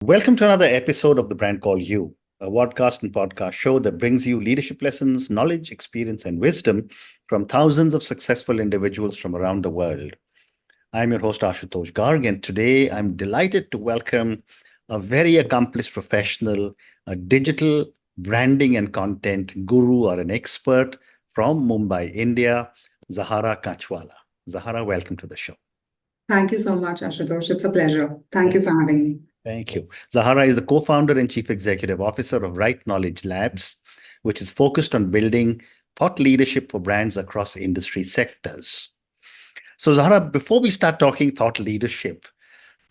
Welcome to another episode of The Brand Call You, a podcast and podcast show that brings you leadership lessons, knowledge, experience, and wisdom from thousands of successful individuals from around the world. I'm your host, Ashutosh Garg, and today I'm delighted to welcome a very accomplished professional, a digital branding and content guru or an expert from Mumbai, India, Zahara Kanchwalla. Zahara, welcome to the show. Thank you so much, Ashutosh. It's a pleasure. Thank you for having me. Thank you. Zahara is the co-founder and chief executive officer of Rite KnowledgeLabs, which is focused on building thought leadership for brands across industry sectors. So, Zahara, before we start talking thought leadership,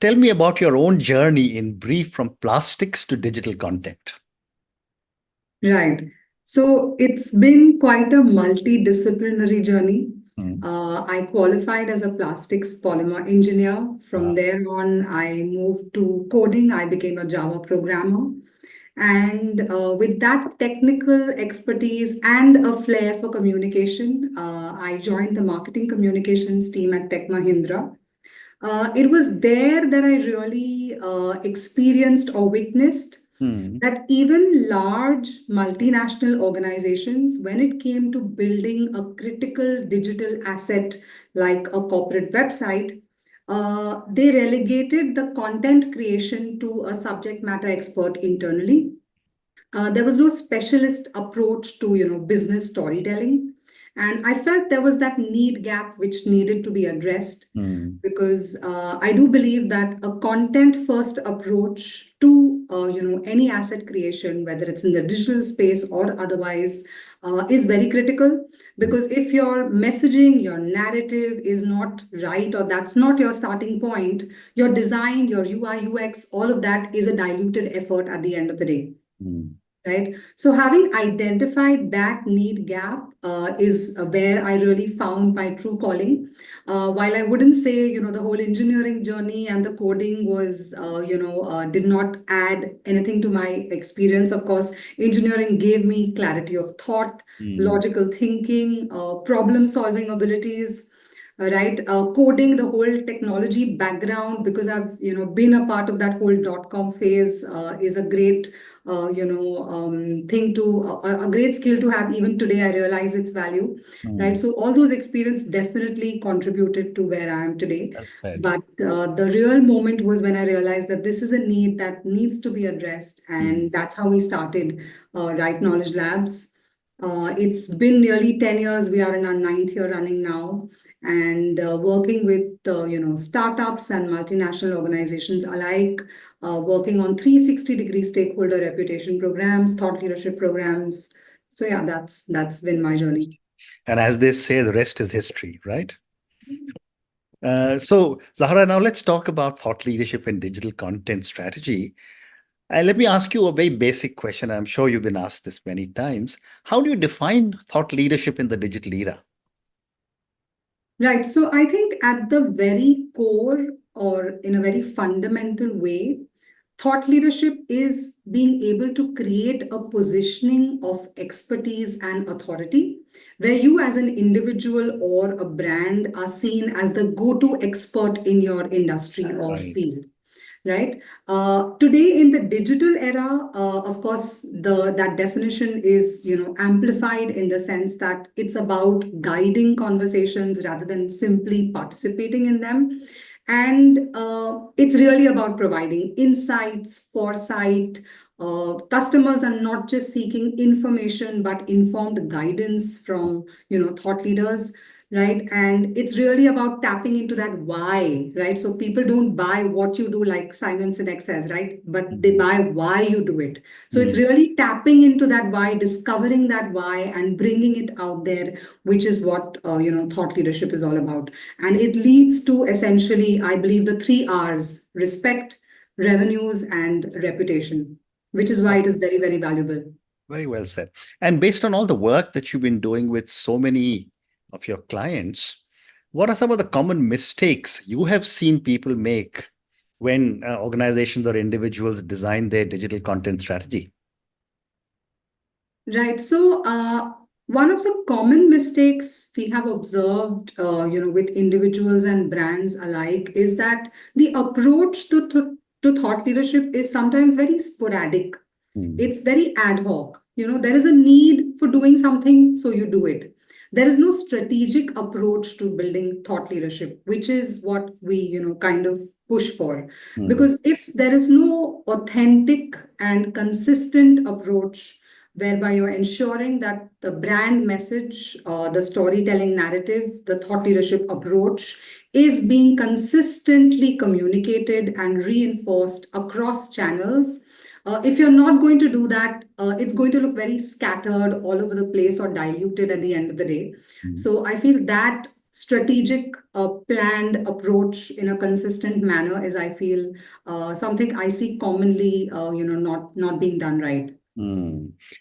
tell me about your own journey in brief from plastics to digital content. Right. So it's been quite a multidisciplinary journey. I qualified as a plastics polymer engineer. From there on, I moved to coding. I became a Java programmer. And with that technical expertise and a flair for communication, I joined the marketing communications team at Tech Mahindra. It was there that I really experienced or witnessed that even large multinational organizations, when it came to building a critical digital asset like a corporate website, they relegated the content creation to a subject matter expert internally. There was no specialist approach to business storytelling. And I felt there was that need gap which needed to be addressed because I do believe that a content first approach to any asset creation, whether it's in the digital space or otherwise, is very critical. Because if your messaging, your narrative is not right, or that's not your starting point, your design, your UI, UX, all of that is a diluted effort at the end of the day. Right. So having identified that need gap is where I really found my true calling. While I wouldn't say, the whole engineering journey and the coding was, did not add anything to my experience. Of course, engineering gave me clarity of thought, logical thinking, problem-solving abilities. Right, coding, the whole technology background, because I've been a part of that whole .com phase, is a great thing a great skill to have. Even today, I realize its value. Right, so all those experience definitely contributed to where I am today. But the real moment was when I realized that this is a need that needs to be addressed, and that's how we started Rite KnowledgeLabs. It's been nearly 10 years. We are in our 9th year running now, and working with startups and multinational organizations alike, working on 360-degree stakeholder reputation programs, thought leadership programs. So yeah, that's been my journey. And as they say, the rest is history, right? So, Zahara, now let's talk about thought leadership and digital content strategy. Let me ask you a very basic question. I'm sure you've been asked this many times. How do you define thought leadership in the digital era? Right. So I think at the very core, or in a very fundamental way, thought leadership is being able to create a positioning of expertise and authority where you as an individual or a brand are seen as the go-to expert in your industry or field. Right. Today in the digital era, of course, that definition is amplified in the sense that it's about guiding conversations rather than simply participating in them. And it's really about providing insights, foresight. Customers are not just seeking information, but informed guidance from thought leaders. Right. And it's really about tapping into that why, right? So people don't buy what you do, like Simon Sinek says, right? But they buy why you do it. So it's really tapping into that why, discovering that why, and bringing it out there, which is what, thought leadership is all about. And it leads to essentially, I believe, the 3 R's: respect, revenues, and reputation, which is why it is very, very valuable. Very well said. And based on all the work that you've been doing with so many of your clients, what are some of the common mistakes you have seen people make when organizations or individuals design their digital content strategy? Right. So one of the common mistakes we have observed, with individuals and brands alike, is that the approach to to thought leadership is sometimes very sporadic. It's very ad hoc. There is a need for doing something, so you do it. There is no strategic approach to building thought leadership, which is what we, kind of push for. Because if there is no authentic and consistent approach whereby you're ensuring that the brand message, the storytelling narrative, the thought leadership approach is being consistently communicated and reinforced across channels. If you're not going to do that, it's going to look very scattered all over the place or diluted at the end of the day. So I feel that strategic, planned approach in a consistent manner is, I feel, something I see commonly, not being done right.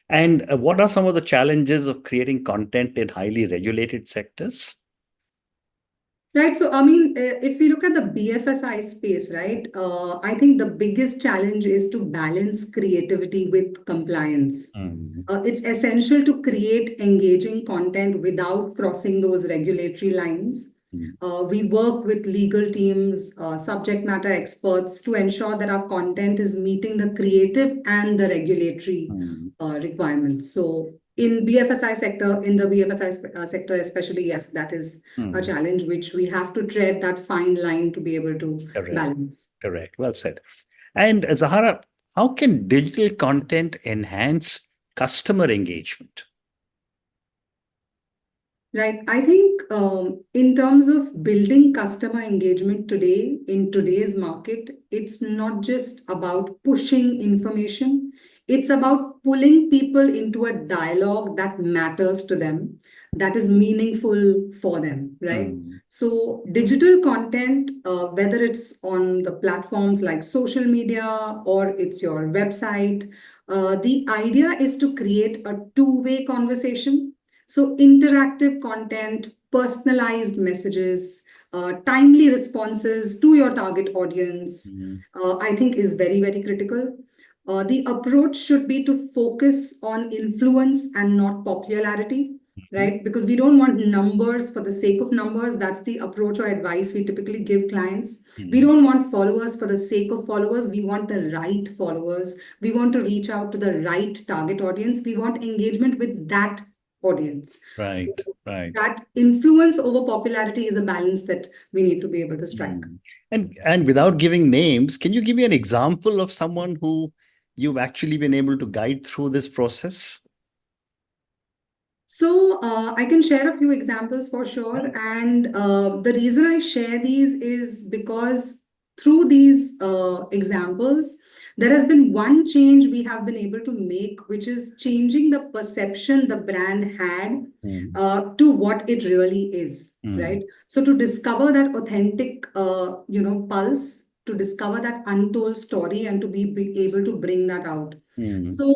And what are some of the challenges of creating content in highly regulated sectors? Right. So, I mean, if we look at the BFSI space, right, I think the biggest challenge is to balance creativity with compliance. It's essential to create engaging content without crossing those regulatory lines. We work with legal teams, subject matter experts to ensure that our content is meeting the creative and the regulatory requirements. So, in the BFSI sector especially, yes, that is a challenge which we have to tread that fine line to be able to balance. Correct. Well said. And Zahara, how can digital content enhance customer engagement? Right. I think in terms of building customer engagement today, in today's market, it's not just about pushing information. It's about pulling people into a dialogue that matters to them, that is meaningful for them, right? So digital content, whether it's on the platforms like social media or it's your website, the idea is to create a two-way conversation. So interactive content, personalized messages, timely responses to your target audience, I think is very, very critical. The approach should be to focus on influence and not popularity, right? Because we don't want numbers for the sake of numbers. That's the approach or advice we typically give clients. We don't want followers for the sake of followers. We want the right followers. We want to reach out to the right target audience. We want engagement with that audience. Right. That influence over popularity is a balance that we need to be able to strike. And without giving names, can you give me an example of someone who you've actually been able to guide through this process? So I can share a few examples for sure. And the reason I share these is because through these examples, there has been one change we have been able to make, which is changing the perception the brand had to what it really is, right? So to discover that authentic, pulse, to discover that untold story and to be able to bring that out. So,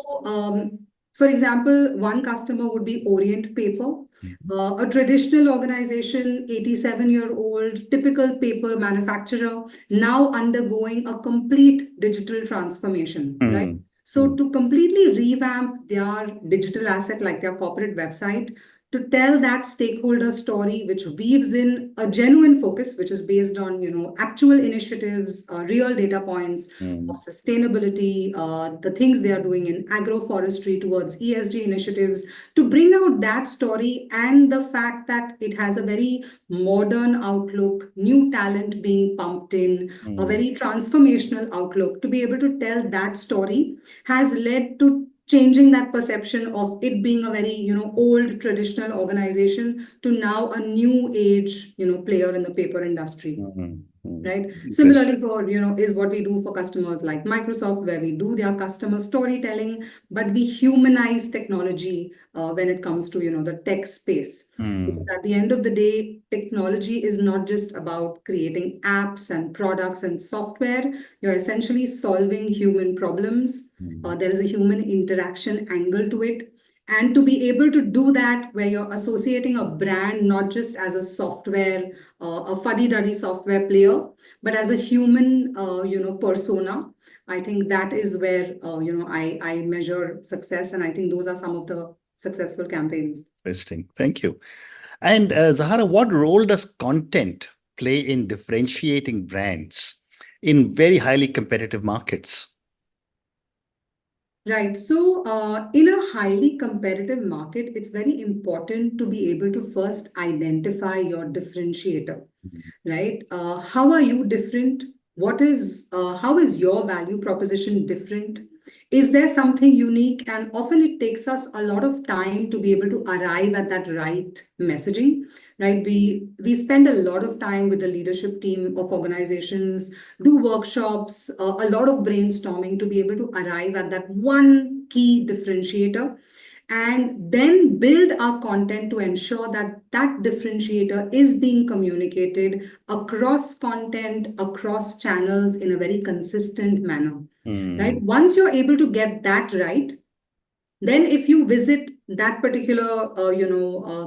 for example, one customer would be Orient Paper, a traditional organization, 87-year-old, typical paper manufacturer, now undergoing a complete digital transformation, right? So to completely revamp their digital asset, like their corporate website, to tell that stakeholder story, which weaves in a genuine focus, which is based on, actual initiatives, real data points of sustainability, the things they are doing in agroforestry towards ESG initiatives, to bring out that story and the fact that it has a very modern outlook, new talent being pumped in, a very transformational outlook. To be able to tell that story has led to changing that perception of it being a very, old traditional organization to now a new age, player in the paper industry. Right. Similarly, is what we do for customers like Microsoft, where we do their customer storytelling, but we humanize technology when it comes to, the tech space. Because at the end of the day, technology is not just about creating apps and products and software. You're essentially solving human problems. There is a human interaction angle to it. And to be able to do that, where you're associating a brand not just as a software, a fuddy-duddy software player, but as a human, persona, I think that is where, I measure success. And I think those are some of the successful campaigns. Interesting. Thank you. And Zahara, what role does content play in differentiating brands? in very highly competitive markets? Right. So, in a highly competitive market, it's very important to be able to first identify your differentiator, right? How are you different? How is your value proposition different? Is there something unique? And often it takes us a lot of time to be able to arrive at that right messaging, right? We spend a lot of time with the leadership team of organizations, do workshops, a lot of brainstorming to be able to arrive at that one key differentiator, and then build our content to ensure that that differentiator is being communicated across content, across channels in a very consistent manner, right? Once you're able to get that right, then if you visit that particular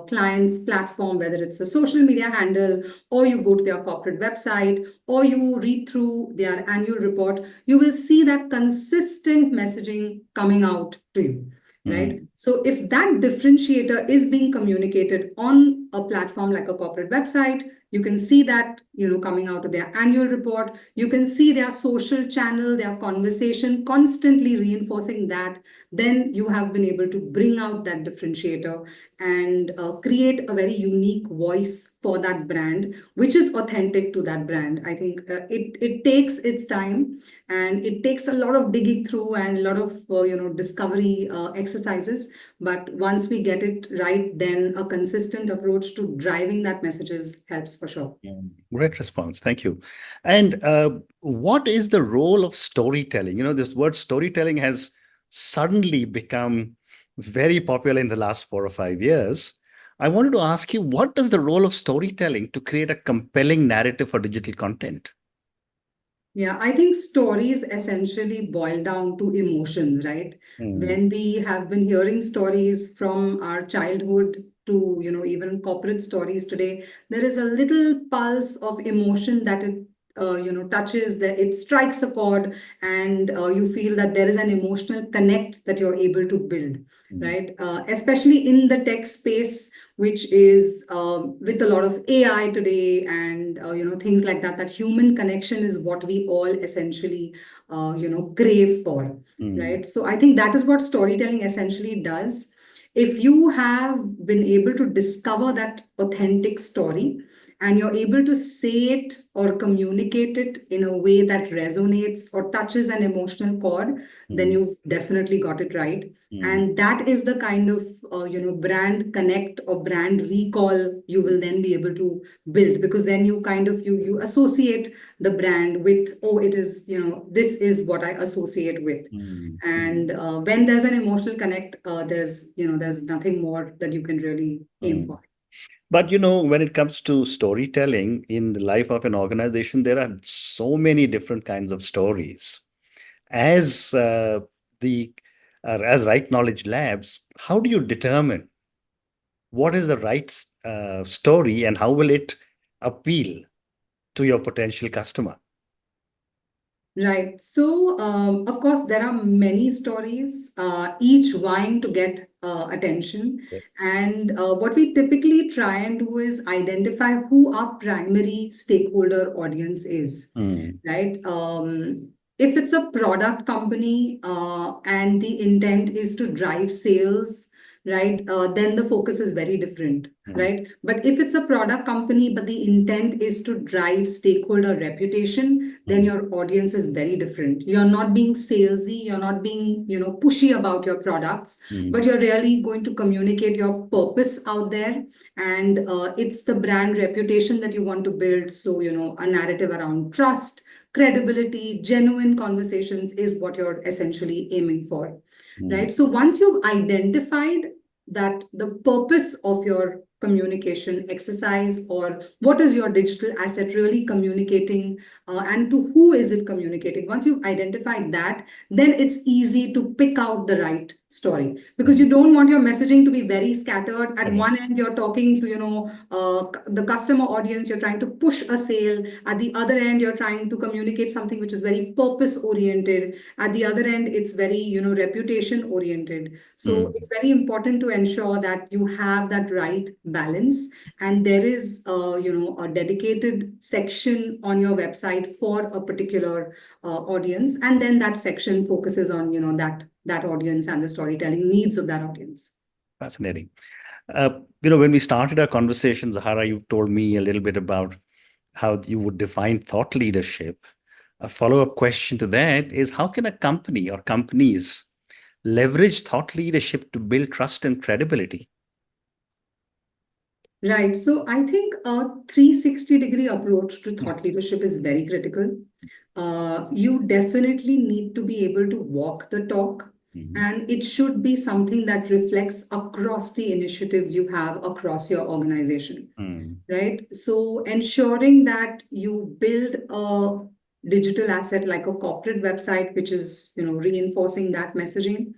client's platform, whether it's a social media handle, or you go to their corporate website, or you read through their annual report, you will see that consistent messaging coming out to you, right? So if that differentiator is being communicated on a platform like a corporate website, you can see that coming out of their annual report. You can see their social channel, their conversation constantly reinforcing that. Then you have been able to bring out that differentiator and create a very unique voice for that brand, which is authentic to that brand. I think it takes its time, and it takes a lot of digging through and a lot of discovery exercises. But once we get it right, then a consistent approach to driving that messages helps for sure. Great response. Thank you. And what is the role of storytelling? This word storytelling has suddenly become very popular in the last 4 or 5 years. I wanted to ask you, what is the role of storytelling to create a compelling narrative for digital content? Yeah, I think stories essentially boil down to emotions, right? When we have been hearing stories from our childhood to, even corporate stories today, there is a little pulse of emotion that it, touches, that it strikes a chord, and you feel that there is an emotional connect that you're able to build, right? Especially in the tech space, which is with a lot of AI today, and things like that. That human connection is what we all essentially crave for, right? So I think that is what storytelling essentially does. If you have been able to discover that authentic story, and you're able to say it or communicate it in a way that resonates or touches an emotional chord, then you've definitely got it right. And that is the kind of brand connect or brand recall you will then be able to build, because then you kind of you associate the brand with, oh, it is, this is what I associate with. And when there's an emotional connect, there's nothing more that you can really aim for. But when it comes to storytelling in the life of an organization, there are so many different kinds of stories. As the as Right Knowledge Labs, how do you determine what is the right story and how will it appeal to your potential customer? Right. So, of course, there are many stories, each vying to get attention. Okay. And what we typically try and do is identify who our primary stakeholder audience is, right? If it's a product company and the intent is to drive sales, right, then the focus is very different, right? But if it's a product company, but the intent is to drive stakeholder reputation, then your audience is very different. You're not being salesy, you're not being, pushy about your products, but you're really going to communicate your purpose out there. And it's the brand reputation that you want to build. So, a narrative around trust, credibility, genuine conversations is what you're essentially aiming for, right? So once you've identified that the purpose of your communication exercise, or what is your digital asset really communicating, and to who is it communicating, once you've identified that, then it's easy to pick out the right story, because you don't want your messaging to be very scattered. At Correct. one end, you're talking to, the customer audience, you're trying to push a sale. At the other end, you're trying to communicate something which is very purpose oriented. At the other end, it's very, reputation oriented. So it's very important to ensure that you have that right balance, and there is, a dedicated section on your website for a particular audience, and then that section focuses on, that audience and the storytelling needs of that audience. Fascinating. When we started our conversation, Zahara, you told me a little bit about how you would define thought leadership. A follow-up question to that is, how can a company or companies leverage thought leadership to build trust and credibility? Right. So I think a 360-degree approach to thought leadership is very critical. You definitely need to be able to walk the talk, and it should be something that reflects across the initiatives you have across your organization. Right? So ensuring that you build a digital asset like a corporate website, which is, reinforcing that messaging.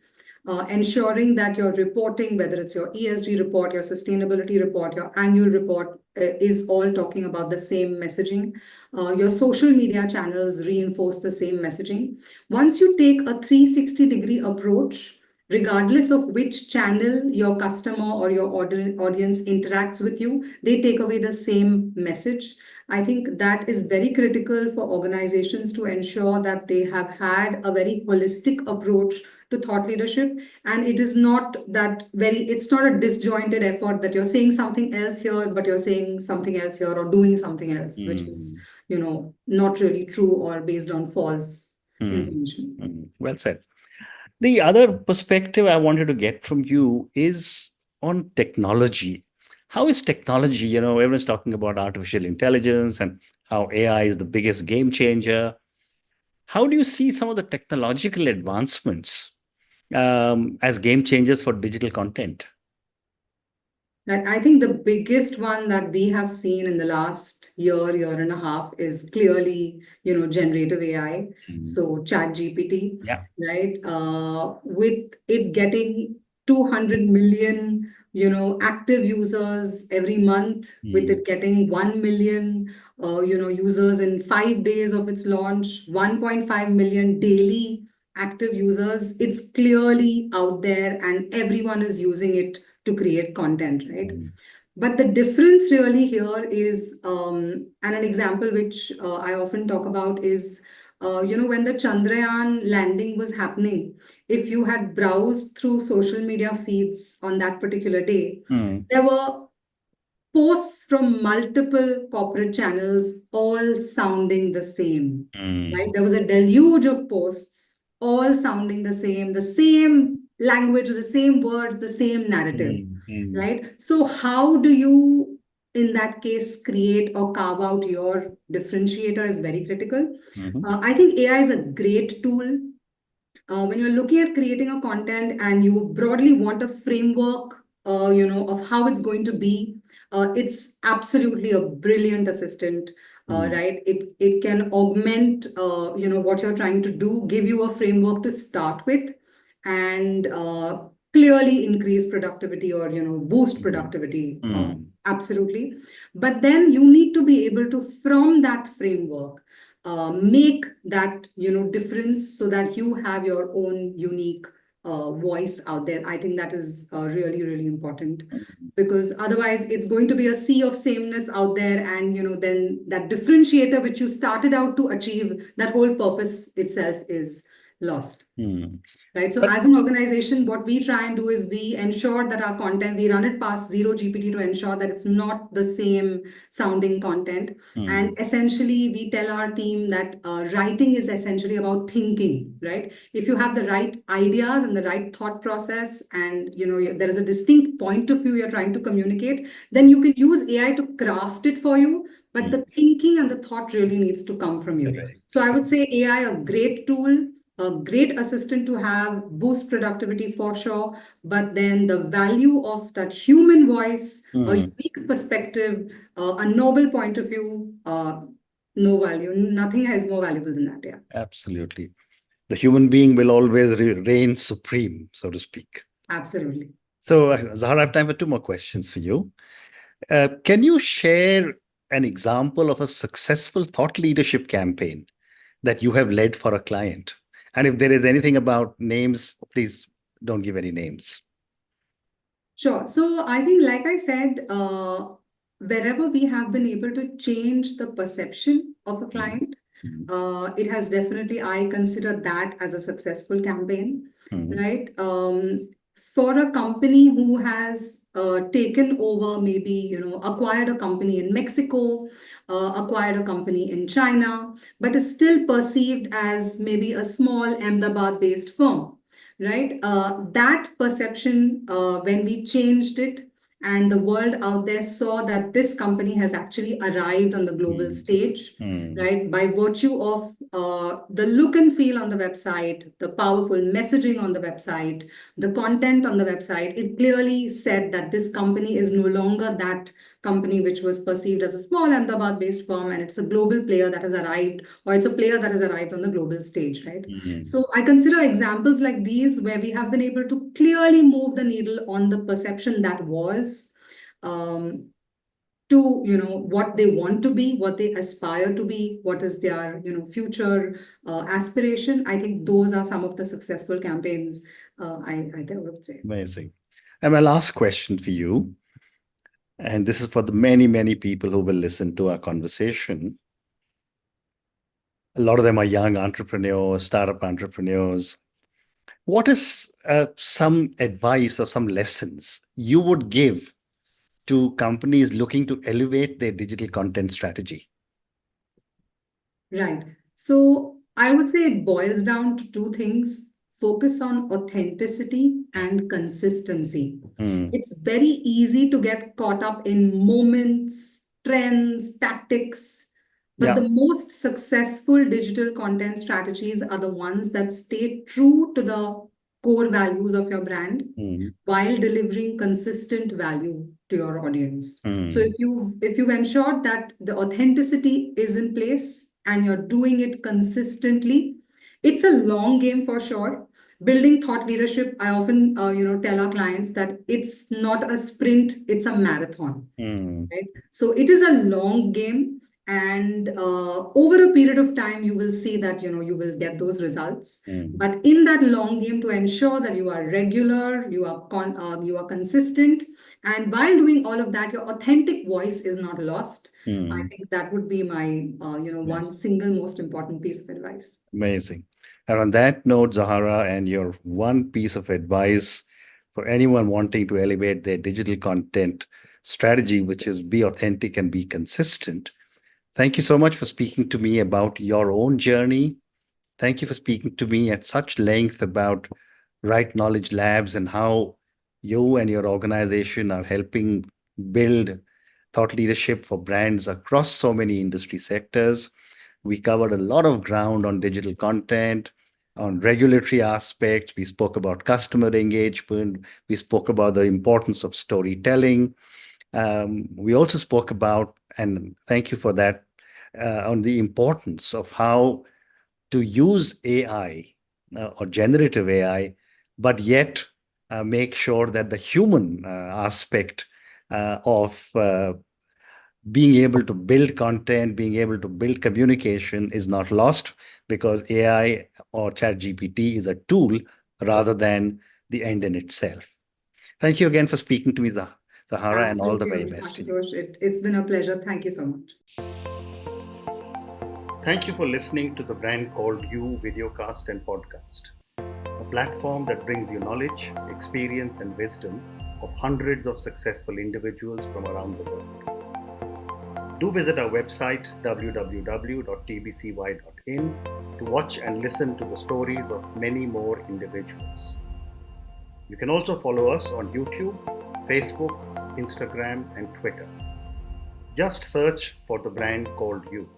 Ensuring that your reporting, whether it's your ESG report, your sustainability report, your annual report, is all talking about the same messaging. Your social media channels reinforce the same messaging. Once you take a 360-degree approach, regardless of which channel your customer or your audience interacts with you, they take away the same message. I think that is very critical for organizations to ensure that they have had a very holistic approach to thought leadership, and it is not it's not a disjointed effort that you're saying something else here but you're saying something else here, or doing something else which is not really true or based on false information. Well said. The other perspective I wanted to get from you is on technology. How is technology, everyone's talking about artificial intelligence and how AI is the biggest game changer. How do you see some of the technological advancements as game changers for digital content? Right. I think the biggest one that we have seen in the last year and a half is clearly, generative AI. So ChatGPT, Yeah. right? With it getting 200 million, active users every month, with it getting 1 million, users in 5 days of its launch, 1.5 million daily active users. It's clearly out there and everyone is using it to create content, right? But the difference really here is, and an example which I often talk about is, when the Chandrayaan landing was happening, if you had browsed through social media feeds on that particular day, there were posts from multiple corporate channels all sounding the same, right? There was a deluge of posts all sounding the same language, the same words, the same narrative, right? So how do you, in that case, create or carve out your differentiator is very critical. I think AI is a great tool when you're looking at creating a content and you broadly want a framework, of how it's going to be. It's absolutely a brilliant assistant, right? It can augment, what you're trying to do, give you a framework to start with, and clearly increase productivity or, boost productivity. Absolutely. But then you need to be able to, from that framework, make that, difference so that you have your own unique voice out there. I think that is really, really important, because otherwise it's going to be a sea of sameness out there, and then that differentiator which you started out to achieve, that whole purpose itself is lost. Right. So as an organization, what we try and do is we ensure that our content, we run it past zero GPT to ensure that it's not the same sounding content. And essentially, we tell our team that writing is essentially about thinking, right? If you have the right ideas and the right thought process, and there is a distinct point of view you're trying to communicate, then you can use AI to craft it for you. But the thinking and the thought really needs to come from you. Correct. So I would say AI, a great tool, a great assistant to have, boost productivity for sure, but then the value of that human voice, a unique perspective, a novel point of view, no value. Nothing is more valuable than that. Yeah. Absolutely. The human being will always reign supreme, so to speak. Absolutely. So, Zahara, I have time for two more questions for you. Can you share an example of a successful thought leadership campaign that you have led for a client? And if there is anything about names, please don't give any names. Sure. So I think, like I said, wherever we have been able to change the perception of a Mm, client, mm, it has definitely, I consider that as a successful campaign, mm, right? For a company who has taken over, maybe, acquired a company in Mexico, acquired a company in China, but is still perceived as maybe a small Ahmedabad-based firm, right? That perception, when we changed it, and the world out there saw that this company has actually arrived on the global mm, stage, mm, right? By virtue of the look and feel on the website, the powerful messaging on the website, the content on the website, it clearly said that this company is no longer that company which was perceived as a small Ahmedabad-based firm, and it's a global player that has arrived, or it's a player that has arrived on the global stage, right? mm. So I consider examples like these where we have been able to clearly move the needle on the perception that was, um, to what they want to be, what they aspire to be, what is their future aspiration. I think those are some of the successful campaigns, I would say. Amazing. And my last question for you, and this is for the many, many people who will listen to our conversation. A lot of them are young entrepreneurs, startup entrepreneurs. What is some advice or some lessons you would give to companies looking to elevate their digital content strategy? Right. So I would say it boils down to two things: focus on authenticity and consistency. Mm. It's very easy to get caught up in moments, trends, tactics, but Yeah. the most successful digital content strategies are the ones that stay true to the core values of your brand Mm. while delivering consistent value to your audience. So Mm. if you've ensured that the authenticity is in place and you're doing it consistently, it's a long game for sure. Building thought leadership, I often tell our clients that it's not a sprint, it's a marathon, Mm. right? So it is a long game, and over a period of time, you will see that you will get those results. Mm. But in that long game, to ensure that you are regular, you are consistent, and while doing all of that, your authentic voice is not lost. I Mm. think that would be my one Yes. single most important piece of advice. Amazing. And on that note, Zahara, and your one piece of advice for anyone wanting to elevate their digital content strategy, which is be authentic and be consistent. Thank you so much for speaking to me about your own journey. Thank you for speaking to me at such length about Rite Knowledge Labs and how you and your organization are helping build thought leadership for brands across so many industry sectors. We covered a lot of ground on digital content, on regulatory aspects. We spoke about customer engagement. We spoke about the importance of storytelling. We also spoke about, and thank you for that, on the importance of how to use AI or generative AI, but yet make sure that the human aspect of being able to build content, being able to build communication is not lost, because AI or ChatGPT is a tool rather than the end in itself. Thank you again for speaking to me, Zahara, and all the Absolutely, very best to you. Ashutosh. It's been a pleasure. Thank you so much. Thank you for listening to the Brand Called You videocast and podcast, a platform that brings you knowledge, experience, and wisdom of hundreds of successful individuals from around the world. Do visit our website www.tbcy.in to watch and listen to the stories of many more individuals. You can also follow us on YouTube, Facebook, Instagram, and Twitter. Just search for the Brand Called You.